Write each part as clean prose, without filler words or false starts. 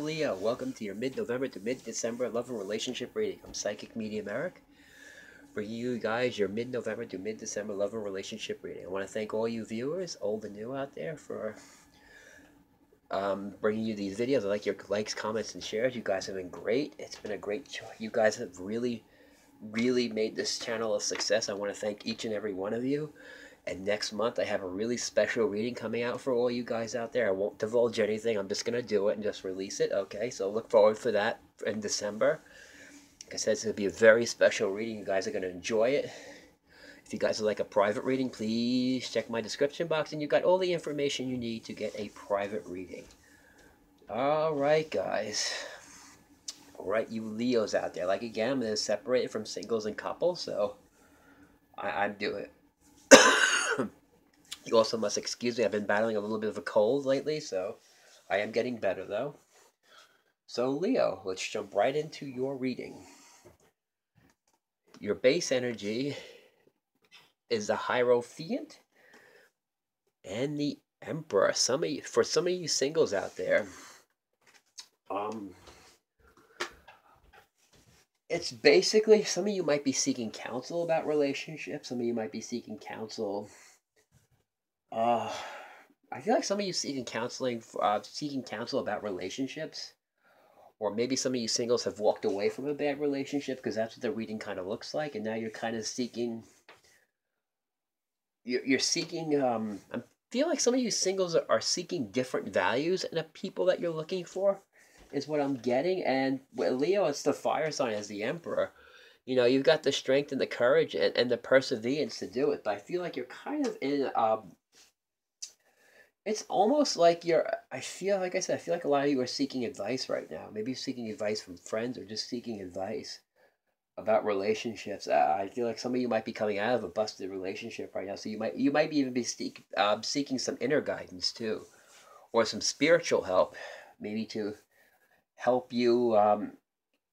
Leo? Welcome to your mid-November to mid-December love and relationship reading. I'm Psychic Medium Eric. For you guys, your mid-November to mid-December love and relationship reading. I want to thank all you viewers, old and new out there, for bringing you these videos. I like your likes, comments, and shares. You guys have been great. It's been a great show. You guys have really made this channel a success. I want to thank each and every one of you. And next month, I have a really special reading coming out for all you guys out there. I won't divulge anything. I'm just going to do it and just release it. Okay, so look forward for that in December. Like I said, it's going to be a very special reading. You guys are going to enjoy it. If you guys would like a private reading, please check my description box. And you got all the information you need to get a private reading. All right, guys. All right, you Leos out there. Like, again, I'm going to separate it from singles and couples. So I'm doing it. You also must excuse me, I've been battling a little bit of a cold lately, so I am getting better though. So Leo, let's jump right into your reading. Your base energy is the Hierophant and the Emperor. For some of you singles out there, it's basically, some of you might be seeking counsel about relationships. Some of you might be seeking counsel. I feel like some of you seeking counsel about relationships, or maybe some of you singles have walked away from a bad relationship because that's what the reading kind of looks like, and now you're kind of seeking. You're seeking. I feel like some of you singles are seeking different values in the people that you're looking for, is what I'm getting. And with Leo, it's the fire sign as the Emperor. You know, you've got the strength and the courage and the perseverance to do it, but I feel like you're kind of in it's almost like I feel like a lot of you are seeking advice right now. Maybe you're seeking advice from friends or just seeking advice about relationships. I feel like some of you might be coming out of a busted relationship right now. So you might even be seeking some inner guidance too, or some spiritual help, maybe to help you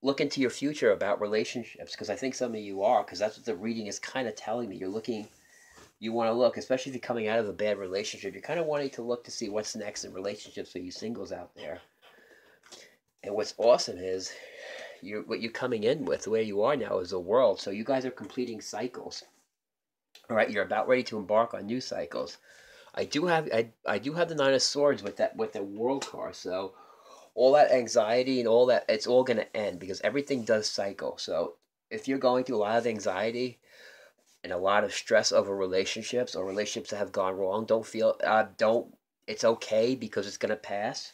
look into your future about relationships. Because I think some of you are, because that's what the reading is kind of telling me. You want to look, especially if you're coming out of a bad relationship, you're kind of wanting to look to see what's next in relationships for you singles out there. And what's awesome is what you're coming in with, where you are now, is a world. So you guys are completing cycles. All right, you're about ready to embark on new cycles. I do have the Nine of Swords with the World card. So all that anxiety and all that, it's all going to end because everything does cycle. So if you're going through a lot of anxiety and a lot of stress over relationships or relationships that have gone wrong, it's okay because it's going to pass,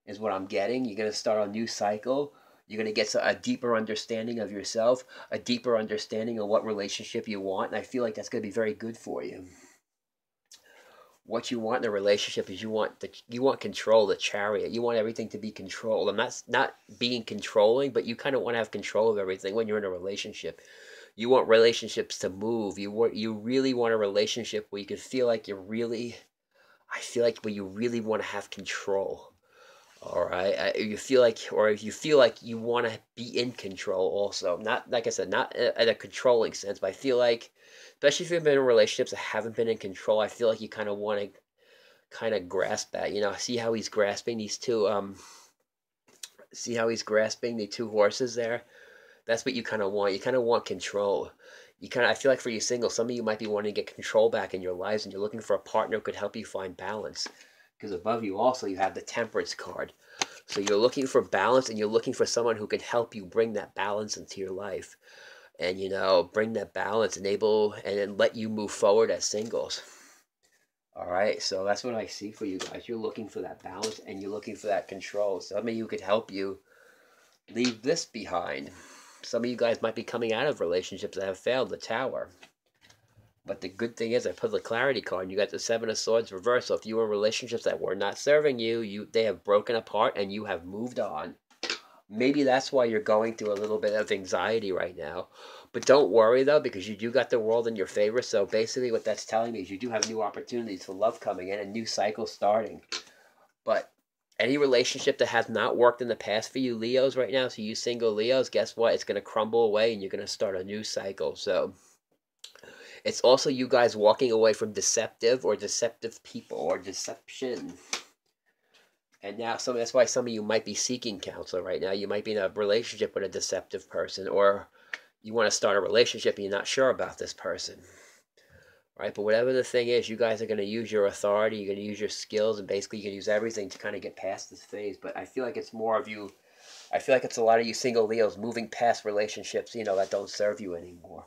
is what I'm getting. You're going to start a new cycle. You're going to get a deeper understanding of yourself, a deeper understanding of what relationship you want, and I feel like that's going to be very good for you. What you want in a relationship is you want control, the Chariot. You want everything to be controlled. I'm not being controlling, but you kind of want to have control of everything when you're in a relationship. You want relationships to move. You really want a relationship where you can feel like I feel like where you really want to have control. All right, you feel like, or if you feel like you want to be in control also. Not, like I said, not in a controlling sense, but I feel like, especially if you've been in relationships that haven't been in control, I feel like you kind of want to kind of grasp that. You know, see how he's grasping these two, see how he's grasping the two horses there? That's what you kind of want. You kind of want control. I feel like for you singles, some of you might be wanting to get control back in your lives, and you're looking for a partner who could help you find balance. Because above you also, you have the Temperance card. So you're looking for balance, and you're looking for someone who can help you bring that balance into your life. And, you know, bring that balance, and then let you move forward as singles. All right, so that's what I see for you guys. You're looking for that balance, and you're looking for that control. Some of you could help you leave this behind. Some of you guys might be coming out of relationships that have failed, the Tower. But the good thing is I put the Clarity card and you got the Seven of Swords reversed. So if you were in relationships that were not serving you, they have broken apart and you have moved on. Maybe that's why you're going through a little bit of anxiety right now. But don't worry though, because you do got the world in your favor. So basically what that's telling me is you do have new opportunities for love coming in and new cycles starting. But any relationship that has not worked in the past for you Leos right now, so you single Leos, guess what? It's going to crumble away and you're going to start a new cycle. So it's also you guys walking away from deceptive people or deception. And now that's why some of you might be seeking counsel right now. You might be in a relationship with a deceptive person, or you want to start a relationship and you're not sure about this person. Right? But whatever the thing is, you guys are going to use your authority, you're going to use your skills, and basically you can use everything to kind of get past this phase. But I feel like it's more of you, I feel like it's a lot of you single Leos moving past relationships, that don't serve you anymore.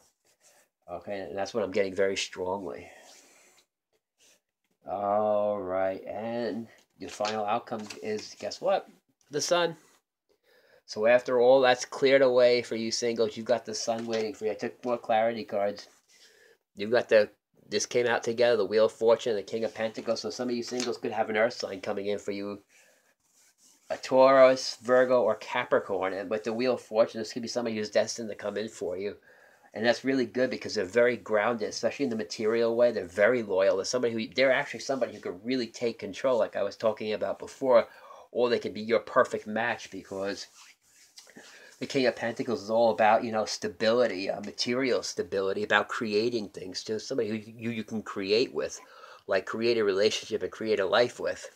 Okay, and that's what I'm getting very strongly. All right, and your final outcome is, guess what? The Sun. So after all that's cleared away for you singles, you've got the Sun waiting for you. I took more clarity cards. You've got this came out together, the Wheel of Fortune, the King of Pentacles. So some of you singles could have an Earth sign coming in for you. A Taurus, Virgo, or Capricorn. And with the Wheel of Fortune, this could be somebody who's destined to come in for you. And that's really good because they're very grounded, especially in the material way. They're very loyal. They're actually somebody who could really take control, like I was talking about before. Or they could be your perfect match because the King of Pentacles is all about, stability, material stability, about creating things too. Somebody who you can create with, like create a relationship and create a life with.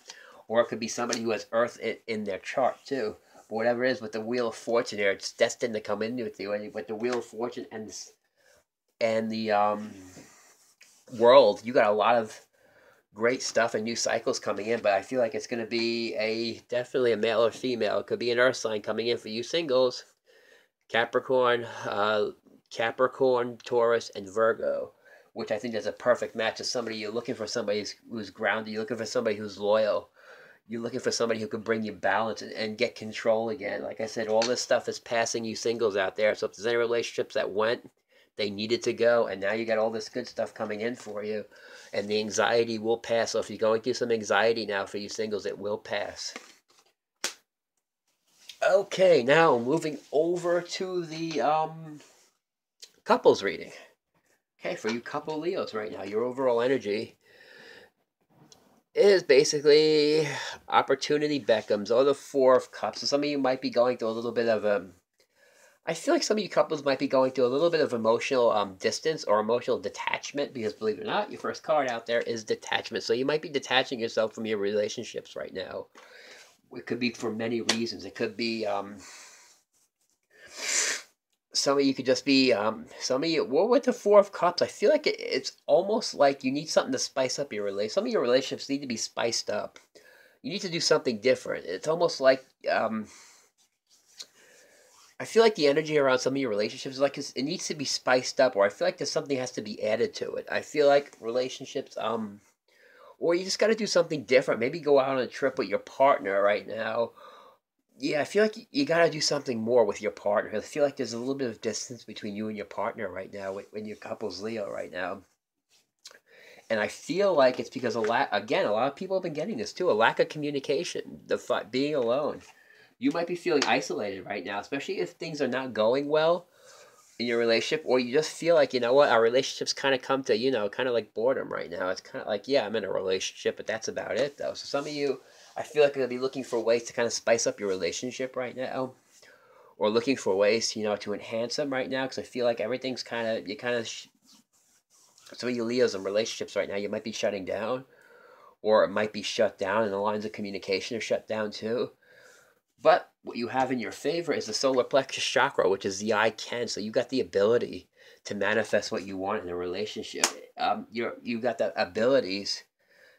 Or it could be somebody who has Earth in their chart too. But whatever it is, with the Wheel of Fortune there, it's destined to come in with you. And with the Wheel of Fortune and the world, you got a lot of great stuff and new cycles coming in. But I feel like it's going to be definitely a male or female. It could be an Earth sign coming in for you singles. Capricorn, Taurus, and Virgo, which I think is a perfect match. As somebody you're looking for, somebody who's grounded. You're looking for somebody who's loyal. You're looking for somebody who can bring you balance and get control again. Like I said, all this stuff is passing you singles out there. So if there's any relationships that went, they needed to go, and now you got all this good stuff coming in for you, and the anxiety will pass. So if you're going through some anxiety now for you singles, it will pass. Okay, now moving over to the couples reading. Okay, for you couple Leos right now, your overall energy is basically opportunity beckons, or the Four of Cups. So some of you might be going through a little bit of I feel like some of you couples might be going through a little bit of emotional distance or emotional detachment, because believe it or not, your first card out there is detachment. So you might be detaching yourself from your relationships right now. It could be for many reasons. It could be some of you could just be some of you. Well, with the Four of Cups, I feel like it's almost like you need something to spice up your relationship. Some of your relationships need to be spiced up. You need to do something different. It's almost like I feel like the energy around some of your relationships is like it needs to be spiced up, or I feel like there's something has to be added to it. I feel like relationships or you just got to do something different. Maybe go out on a trip with your partner right now. Yeah, I feel like you got to do something more with your partner. I feel like there's a little bit of distance between you and your partner right now when your couple's Leo right now. And I feel like it's because a lot of people have been getting this too, a lack of communication, being alone. You might be feeling isolated right now, especially if things are not going well in your relationship, or you just feel like, you know what, our relationships kind of come to, kind of like boredom right now. It's kind of like, yeah, I'm in a relationship, but that's about it, though. So some of you, I feel like, are going to be looking for ways to kind of spice up your relationship right now, or looking for ways, to enhance them right now, because I feel like everything's some of you Leos in relationships right now, you might be shutting down, or it might be shut down, and the lines of communication are shut down too. But what you have in your favor is the solar plexus chakra, which is the I can. So you got the ability to manifest what you want in a relationship. You got the abilities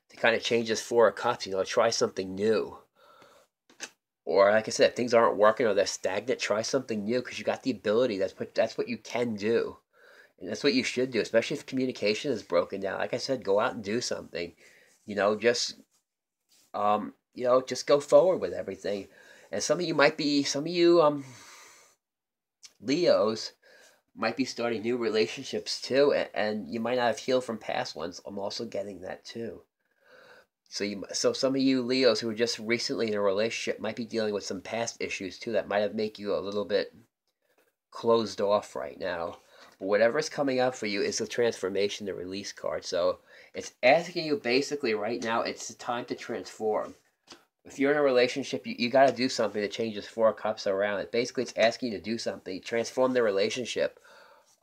to kind of change this Four of Cups. Try something new. Or like I said, if things aren't working or they're stagnant, try something new, because you got the ability. That's what you can do, and that's what you should do. Especially if communication is broken down. Like I said, go out and do something. Just just go forward with everything. And some of you Leos might be starting new relationships too, and you might not have healed from past ones. I'm also getting that too. So some of you Leos who are just recently in a relationship might be dealing with some past issues too that might have made you a little bit closed off right now. But whatever's coming up for you is the transformation, the release card. So it's asking you basically right now, it's the time to transform. If you're in a relationship, you got to do something to change this Four of Cups around. Basically, it's asking you to do something, transform the relationship.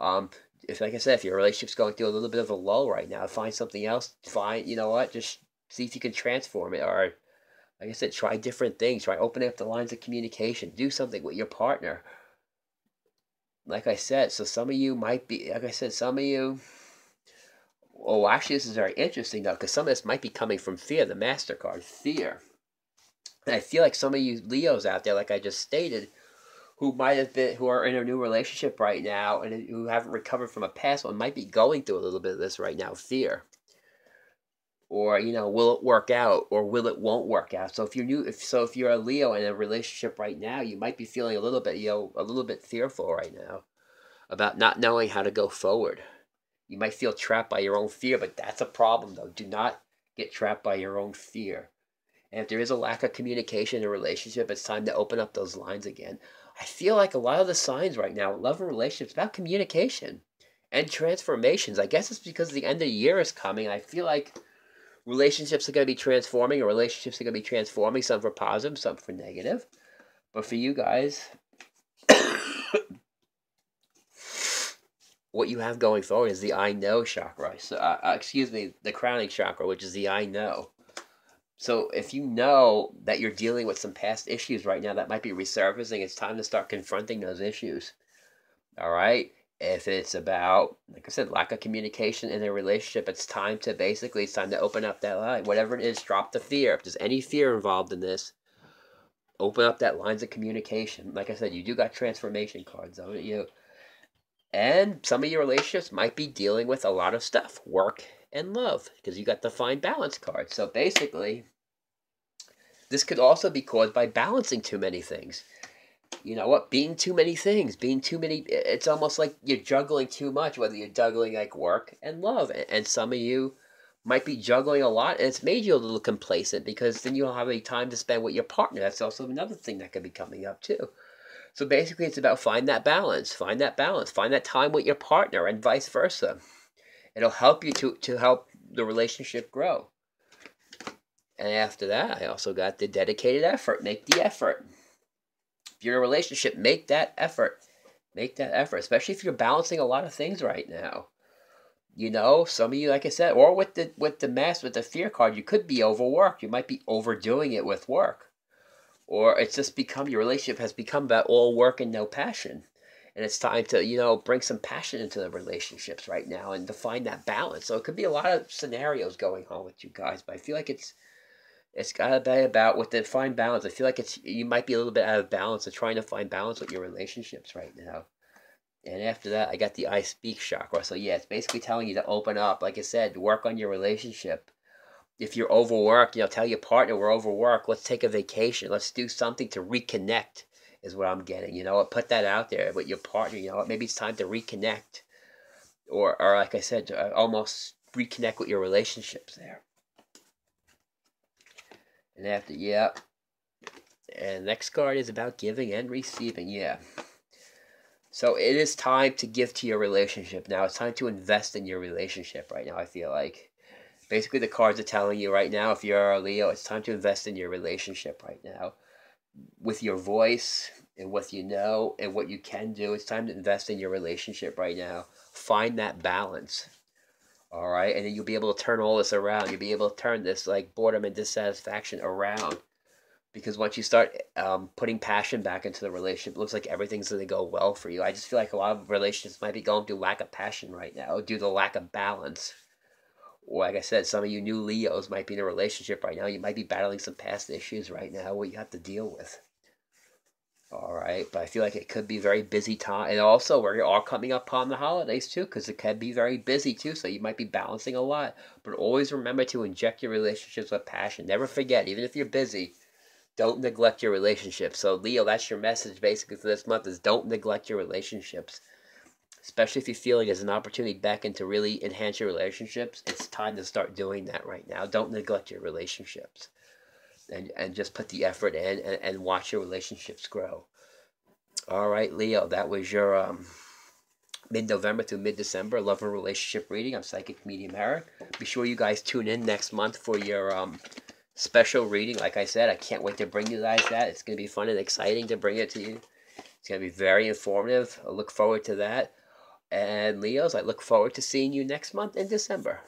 Like I said, if your relationship's going through a little bit of a lull right now, find something else. Just see if you can transform it, or Like I said, try different things. Try opening up the lines of communication. Do something with your partner. Like I said, so some of you might be, like I said, some of you, oh, actually, this is very interesting, though, because some of this might be coming from fear, the MasterCard, fear. And I feel like some of you Leos out there, like I just stated, who might have been, who are in a new relationship right now and who haven't recovered from a past one, might be going through a little bit of this right now, fear. Or, will it work out, or will it won't work out? So if you're new, if you're a Leo in a relationship right now, you might be feeling a little bit, a little bit fearful right now about not knowing how to go forward. You might feel trapped by your own fear, but that's a problem, though. Do not get trapped by your own fear. And if there is a lack of communication in a relationship, it's time to open up those lines again. I feel like a lot of the signs right now, love and relationships, about communication and transformations. I guess it's because the end of the year is coming. I feel like relationships are going to be transforming, or relationships are going to be transforming, some for positive, some for negative. But for you guys, what you have going forward is the I know chakra. So, the crowning chakra, which is the I know. So if you know that you're dealing with some past issues right now that might be resurfacing, it's time to start confronting those issues. All right? If it's about, like I said, lack of communication in a relationship, it's time to open up that line. Whatever it is, drop the fear. If there's any fear involved in this, open up that lines of communication. Like I said, you do got transformation cards, don't you? And some of your relationships might be dealing with a lot of stuff, work and love, because you got the fine balance card. So basically, this could also be caused by balancing too many things. You know what? Being too many things, it's almost like you're juggling too much, whether you're juggling like work and love. And some of you might be juggling a lot, and it's made you a little complacent because then you don't have any time to spend with your partner. That's also another thing that could be coming up too. So basically, it's about find that balance, find that time with your partner, and vice versa. It'll help you to help the relationship grow. And after that, I also got the dedicated effort. Make the effort. If you're in a relationship, make that effort. Make that effort, especially if you're balancing a lot of things right now. Some of you, like I said, or with the fear card, you could be overworked. You might be overdoing it with work. Or it's just your relationship has become about all work and no passion. And it's time to, bring some passion into the relationships right now and to find that balance. So it could be a lot of scenarios going on with you guys, but I feel like it's got to be about with the fine balance. I feel like you might be a little bit out of balance of trying to find balance with your relationships right now. And after that, I got the I speak chakra. So yeah, it's basically telling you to open up. Like I said, work on your relationship. If you're overworked, tell your partner we're overworked. Let's take a vacation. Let's do something to reconnect is what I'm getting. Put that out there with your partner. Maybe it's time to reconnect. Or like I said, almost reconnect with your relationships there. And after, yeah. And next card is about giving and receiving, yeah. So it is time to give to your relationship now. It's time to invest in your relationship right now, I feel like. Basically, the cards are telling you right now, if you're a Leo, it's time to invest in your relationship right now. With your voice and what you know and what you can do, it's time to invest in your relationship right now. Find that balance. All right, and then you'll be able to turn all this around. You'll be able to turn this like boredom and dissatisfaction around. Because once you start putting passion back into the relationship, it looks like everything's going to go well for you. I just feel like a lot of relationships might be going through lack of passion right now due to lack of balance. Or like I said, some of you new Leos might be in a relationship right now. You might be battling some past issues right now what you have to deal with. All right, but I feel like it could be very busy time. And also, we're all coming up on the holidays too, because it can be very busy too. So you might be balancing a lot. But always remember to inject your relationships with passion. Never forget, even if you're busy, don't neglect your relationships. So Leo, that's your message basically for this month is don't neglect your relationships. Especially if you're feeling there's an opportunity back in to really enhance your relationships, it's time to start doing that right now. Don't neglect your relationships. And just put the effort in and watch your relationships grow. All right, Leo, that was your mid-November to mid-December love and relationship reading. I'm Psychic Medium Eric. Be sure you guys tune in next month for your special reading. Like I said, I can't wait to bring you guys that. It's going to be fun and exciting to bring it to you. It's going to be very informative. I look forward to that. And Leos, I look forward to seeing you next month in December.